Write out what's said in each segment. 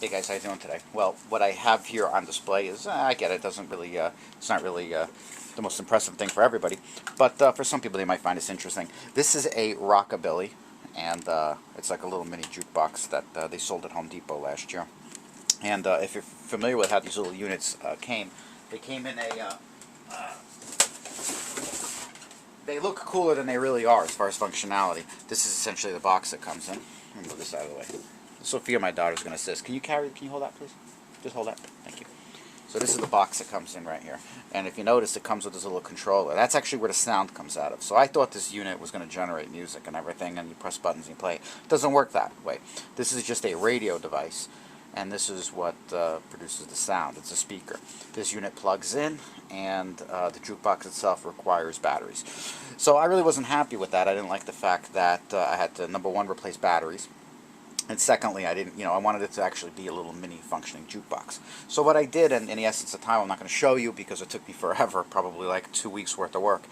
Hey guys, how you doing today? Well, what I have here on display is, I get it, doesn't really, it's not really the most impressive thing for everybody, but for some people they might find this interesting. This is a rockabilly, and it's like a little mini jukebox that they sold at Home Depot last year. And if you're familiar with how these little units came, they came in a, they look cooler than they really are as far as functionality. This is essentially the box that comes in. Let me move this out of the way. Sophia, my daughter's going to assist. Can you hold that, please? Just hold that. Thank you. So this is the box that comes in right here. And if you notice, it comes with this little controller. That's actually where the sound comes out of. So I thought this unit was going to generate music and everything, and you press buttons and you play it. It doesn't work that way. This is just a radio device, and this is what produces the sound. It's a speaker. This unit plugs in, and the jukebox itself requires batteries. So I really wasn't happy with that. I didn't like the fact that I had to, number one, replace batteries. And secondly, I wanted it to actually be a little mini functioning jukebox. So what I did, and in the essence of time, I'm not going to show you because it took me forever, probably like 2 weeks worth of work.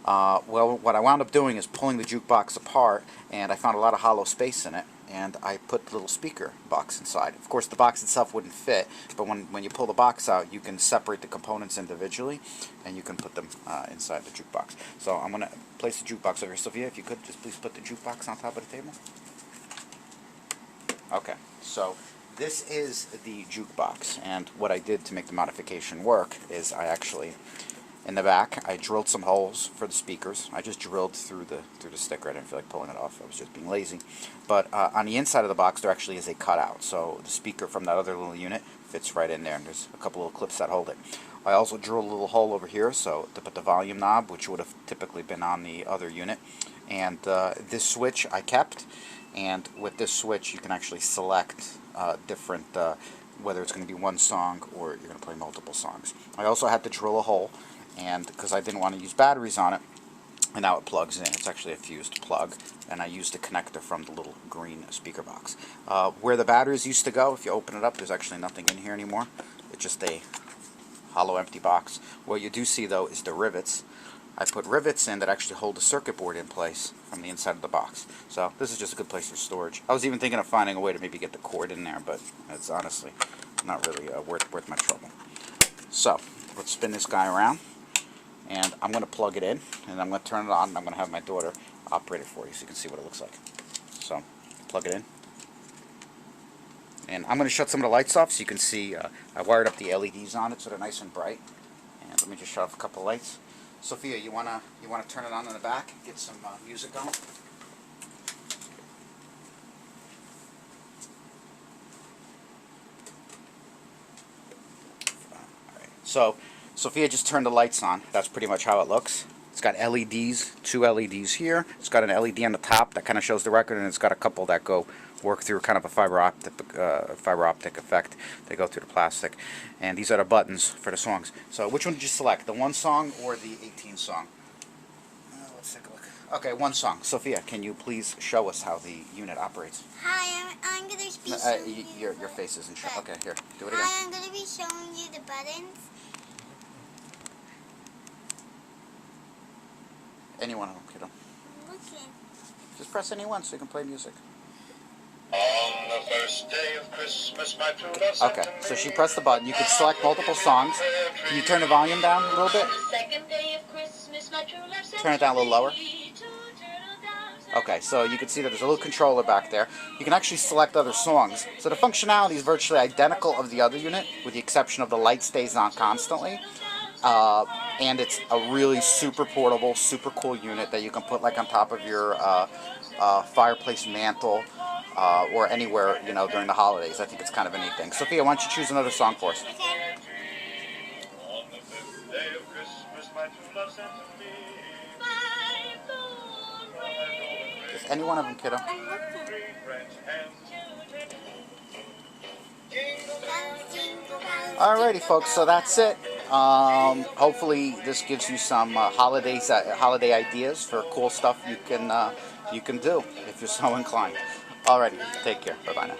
Well, what I wound up doing is pulling the jukebox apart, and I found a lot of hollow space in it, and I put the little speaker box inside. Of course, the box itself wouldn't fit, but when you pull the box out, you can separate the components individually, and you can put them inside the jukebox. So I'm going to place the jukebox over here. Sophia, if you could, just please put the jukebox on top of the table. Okay, so this is the jukebox, and what I did to make the modification work is I actually, in the back, I drilled some holes for the speakers. I just drilled through the sticker. I didn't feel like pulling it off. I was just being lazy. But on the inside of the box, there actually is a cutout, so the speaker from that other little unit fits right in there, and there's a couple little clips that hold it. I also drilled a little hole over here, so to put the volume knob, which would have typically been on the other unit. And this switch I kept. And with this switch, you can actually select different, whether it's going to be one song or you're going to play multiple songs. I also had to drill a hole, and because I didn't want to use batteries on it, and now it plugs in. It's actually a fused plug, and I used the connector from the little green speaker box. Where the batteries used to go, if you open it up, there's actually nothing in here anymore. It's just a hollow, empty box. What you do see, though, is the rivets. I put rivets in that actually hold the circuit board in place from the inside of the box. So this is just a good place for storage. I was even thinking of finding a way to maybe get the cord in there, but it's honestly not really worth my trouble. So let's spin this guy around, and I'm going to plug it in, and I'm going to turn it on, and I'm going to have my daughter operate it for you so you can see what it looks like. So plug it in. And I'm going to shut some of the lights off so you can see I wired up the LEDs on it so they're nice and bright. And let me just shut off a couple lights. Sophia, you wanna turn it on in the back and get some music going? Alright. So Sophia just turned the lights on. That's pretty much how it looks. It's got LEDs, 2 LEDs here. It's got an LED on the top that kind of shows the record, and it's got a couple that go work through kind of a fiber optic effect. They go through the plastic, and these are the buttons for the songs. So which one did you select, the one song or the 18 song? Let's take a look. Okay, one song. Sophia, can you please show us how the unit operates? Hi, I'm going to be showing you your face isn't shown. Okay, here, do it again. Hi, I'm going to be showing you the buttons. Any one of them, kiddo. Okay. Just press any one so you can play music. On the first day of Christmas, my true love sent Okay, to me. so she pressed the button. You can select multiple songs. Can you turn the volume down a little bit? Turn it down a little lower. Okay, so you can see that there's a little controller back there. You can actually select other songs. So the functionality is virtually identical of the other unit, with the exception of the light stays on constantly. And it's a really super portable, super cool unit that you can put like on top of your fireplace mantle or anywhere, during the holidays. I think it's kind of a neat thing. Sophia, why don't you choose another song for us? On the fifth day of Christmas, my true love sent to me. Just any one of them, kiddo. Alrighty, folks, so that's it. Hopefully this gives you some holiday ideas for cool stuff you can do if you're so inclined. Alrighty, take care. Bye-bye now.